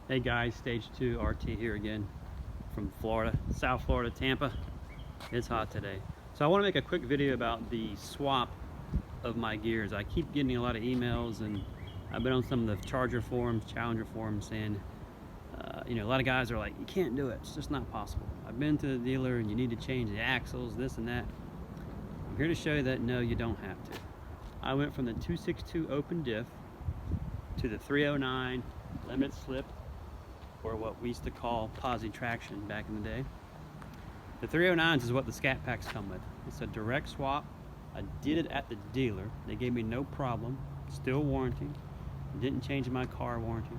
Hey guys, Stage 2 RT here again from Florida, South Florida, Tampa. It's hot today. So I want to make a quick video about the swap of my gears. I keep getting a lot of emails, and I've been on some of the Charger forums, Challenger forums, saying, a lot of guys are like, you can't do it, it's just not possible. I've been to the dealer and you need to change the axles, this and that. I'm here to show you that no, you don't have to. I went from the 262 open diff to the 309 limited slip, or what we used to call posi traction back in the day. The 309s is what the scat packs come with. It's a direct swap. I did it at the dealer. They gave me no problem. Still warranty. Didn't change my car warranty.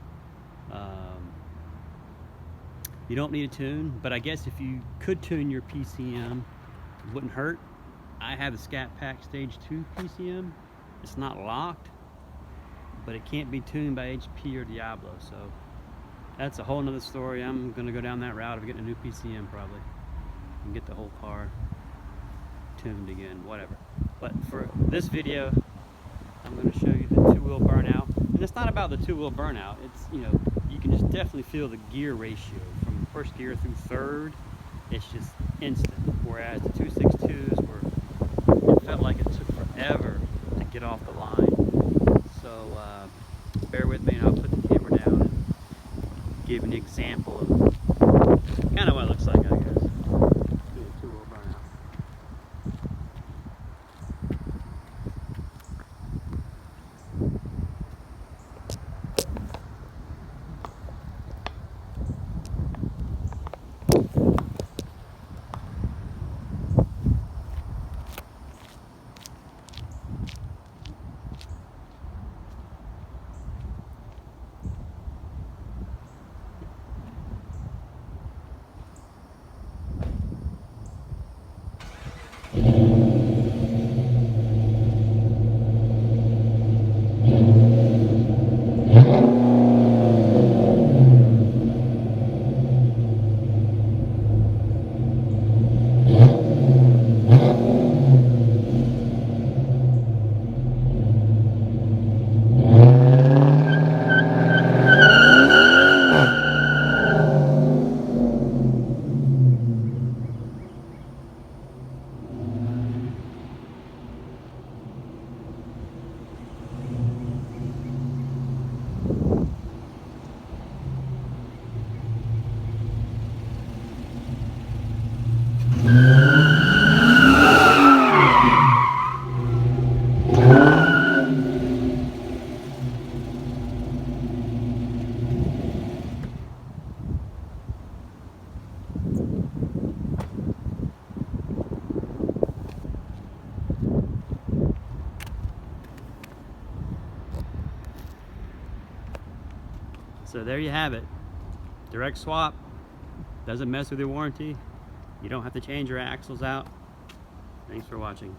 You don't need a tune, but I guess if you could tune your PCM, it wouldn't hurt. I have the Scat Pack Stage 2 PCM. It's not locked, but it can't be tuned by HP or Diablo, so that's a whole nother story. I'm gonna go down that route of getting a new PCM probably and get the whole car tuned again, whatever. But for this video, I'm gonna show you the two-wheel burnout. And it's not about the two-wheel burnout. It's, you can just definitely feel the gear ratio from first gear through third. It's just instant. Whereas the 262s it felt like it took forever to get off the line. So bear with me and I'll put the camera down and give an example of kind of what it looks like, I guess. Do a two-wheel burnout. So there you have it. Direct swap. Doesn't mess with your warranty. You don't have to change your axles out. Thanks for watching.